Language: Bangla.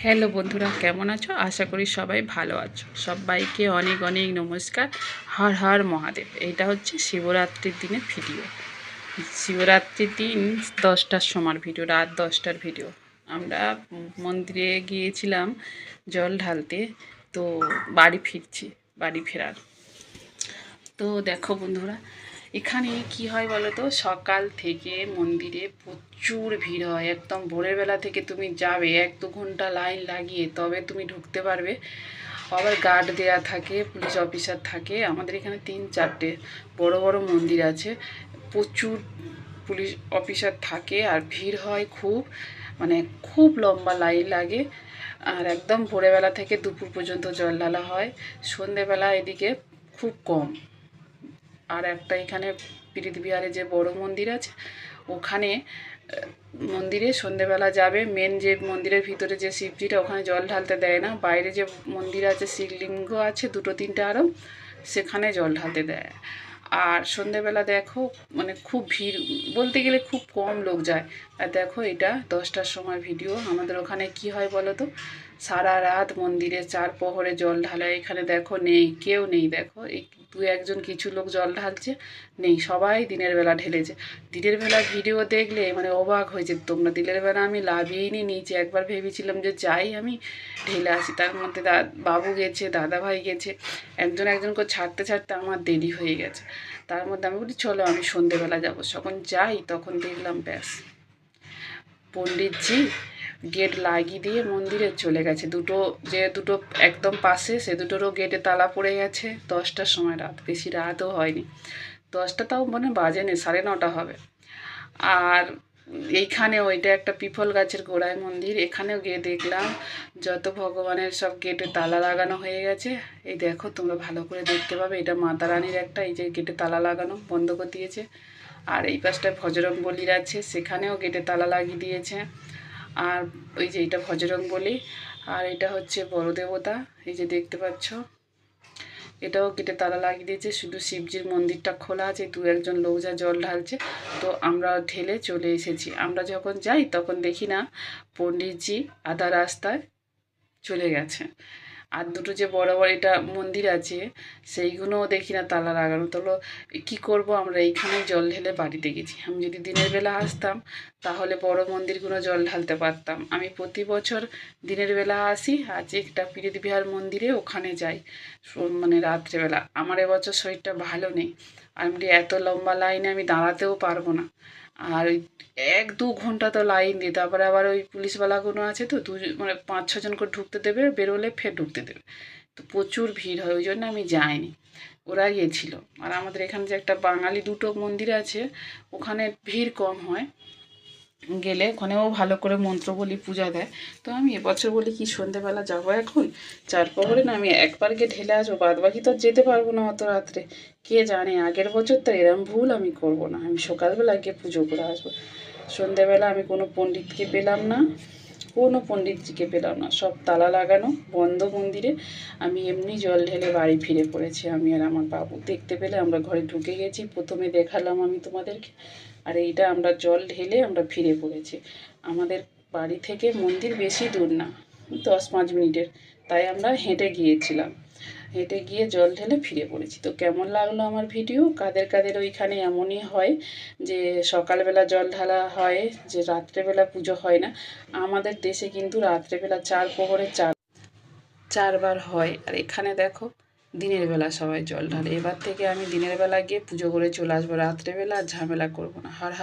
হ্যালো বন্ধুরা, কেমন আছো? আশা করি সবাই ভালো আছো। সবাইকে অনেক অনেক নমস্কার। হর হর মহাদেব। এইটা হচ্ছে শিবরাত্রির দিনের ভিডিও। শিবরাত্রির দিন 10টার সময় ভিডিও, রাত 10টার ভিডিও। আমরা মন্দিরে গিয়েছিলাম জল ঢালতে, তো বাড়ি ফিরছি, বাড়ি ফেরার। তো দেখো বন্ধুরা, এখানে কি হয় বলো তো, সকাল থেকে মন্দিরে প্রচুর ভিড় হয়। একদম ভোরের বেলা থেকে তুমি যাবে, 1-2 ঘন্টা লাইন লাগিয়ে তবে তুমি ঢুকতে পারবে। আবার গার্ড দেয়া থাকে, পুলিশ অফিসার থাকে। আমাদের এখানে 3-4টে বড় বড় মন্দির আছে, প্রচুর পুলিশ অফিসার থাকে আর ভিড় হয় খুব, মানে খুব লম্বা লাইন লাগে। আর একদম ভোরবেলা থেকে দুপুর পর্যন্ত জল ঢালা হয়। সন্ধেবেলা এদিকে খুব কম। আর একটা এখানে পীরিত বিহারে যে বড় মন্দির আছে, ওখানে মন্দিরে সন্ধেবেলা যাবে, মেন যে মন্দিরের ভিতরে যে শিবজিটা, ওখানে জল ঢালতে দেয় না। বাইরে যে মন্দির আছে, শিবলিঙ্গ আছে 2-3টে আরও, সেখানে জল ঢালতে দেয়। আর সন্ধেবেলা দেখো, মানে খুব ভিড়, বলতে গেলে খুব কম লোক যায়। আর দেখো, এটা 10টার সময় ভিডিও। আমাদের ওখানে কি হয় বলো তো, সারা রাত মন্দিরে 4 প্রহরে জল ঢালে। এখানে দেখো নেই, কেউ নেই। দেখো এই 2-1জন কিছু লোক জল ঢালছে, নেই, সবাই দিনের বেলা ঢেলেছে। দিনের বেলা ভিডিও দেখলে মানে অবাক হয়েছে তোমরা। দিনের বেলা আমি লাভিয়েই নিচে, একবার ভেবেছিলাম যে যাই আমি ঢেলে আসি। তার মধ্যে বাবু গেছে, দাদাভাই গেছে, একজন করে ছাড়তে ছাড়তে আমার দেরি হয়ে গেছে। তার মধ্যে আমি বলি চলো আমি সন্ধেবেলা যাবো। যখন যাই তখন দেখলাম ব্যাস, পণ্ডিতজি গেট লাগিয়ে দিয়ে মন্দিরে চলে গেছে। দুটো একদম পাশে, সে দুটোরও গেটে তালা পড়ে গেছে। 10টার সময়, রাত, বেশি রাতও হয়নি, 10টা তাও মনে বাজেনি, 9:30 হবে। আর এইখানেও, এটা একটা পিপল গাছের গোড়ায় মন্দির, এখানেও গিয়ে দেখলাম যত ভগবানের সব গেটে তালা লাগানো হয়ে গেছে। এই দেখো, তোমরা ভালো করে দেখতে পাবে, এটা মাতা রানীর একটা, এই যে গেটে তালা লাগানো বন্ধ করে দিয়েছে। আর এই পাশটায় বজরং বলির আছে, সেখানেও গেটে তালা লাগিয়ে দিয়েছে। আর ওই যে এটা বজরং বলি, আর এটা হচ্ছে বড় দেবতা, এই যে দেখতে পাচ্ছ, এটাও গেটে তালা লাগিয়ে দিয়েছে। শুধু শিবজির মন্দিরটা খোলা আছে, 2-1জন লোক যা জল ঢালছে। তো আমরা ঢেলে চলে এসেছি। আমরা যখন যাই তখন দেখি না, পণ্ডিতজি আধা রাস্তায় চলে গেছে। আর দুটো যে বড় বড় এটা মন্দির আছে, সেইগুলোও দেখি না তালা লাগানো। তো কী করব, আমরা এইখানেই জল ঢেলে বাড়িতে গেছি। আমি যদি দিনের বেলা আসতাম তাহলে বড় মন্দিরগুলো জল ঢালতে পারতাম। আমি প্রতি বছর দিনের বেলা আসি, আজ একটা পীরিত বিহার মন্দিরে ওখানে যাই মানে রাত্রেবেলা। আমার এবছর শরীরটা ভালো নেই, আর আমি এত লম্বা লাইনে আমি দাঁড়াতেও পারবো না। আর ওই 1-2 ঘন্টা তো লাইন দিয়ে, তারপরে আবার ওই পুলিশওয়ালাগুলো আছে, তো মানে 5-6জন করে ঢুকতে দেবে, বেরোলে ফের ঢুকতে দেবে। তো প্রচুর ভিড় হয়, ওই জন্য আমি যাইনি, ওরা গিয়েছিল। আর আমাদের এখানে যে একটা বাঙালি দুটো মন্দির আছে, ওখানে ভিড় কম হয়। গেলে ওখানেও ভালো করে মন্ত্র বলি পূজা দেয়। তো আমি এবছর বলি কি সন্ধেবেলা যাবো, এখন 4 প্রহরে না আমি একবার গিয়ে ঢেলে আসবো, বাদ বাকি তো যেতে পারবো না অত রাত্রে। কে জানে, আগের বছর তো এরম ভুল আমি করবো না, আমি সকালবেলা গিয়ে পুজো করে আসবো। সন্ধেবেলা আমি কোনো পণ্ডিতকে পেলাম না, কোনো পণ্ডিতজিকে পেলাম না, সব তালা লাগানো বন্ধ মন্দিরে। আমি এমনি জল ঢেলে বাড়ি ফিরে পড়েছি, আমি আর আমার বাবু। দেখতে পেলে আমরা ঘরে ঢুকে গেছি, প্রথমে দেখালাম আমি তোমাদেরকে। আর এইটা আমরা জল ঢেলে আমরা ফিরে পড়েছি। আমাদের বাড়ি থেকে মন্দির বেশি দূর না, 10-5 মিনিটের, তাই আমরা হেঁটে গিয়েছিলাম। হেঁটে গিয়ে জল ঢেলে ফিরে পড়েছি। তো কেমন লাগলো আমার ভিডিও? কাদের কাদের ওইখানে এমনই হয় যে সকালবেলা জল ঢালা হয়, যে রাত্রেবেলা পুজো হয় না? আমাদের দেশে কিন্তু রাত্রেবেলা 4 প্রহরে 4বার হয়। আর এখানে দেখো, দিনের বেলা সবাই জল ঢালে। এবার থেকে আমি দিনের বেলা গিয়ে পুজো করে চলে আসবো, রাত্রেবেলা আর ঝামেলা করবো না। হর হর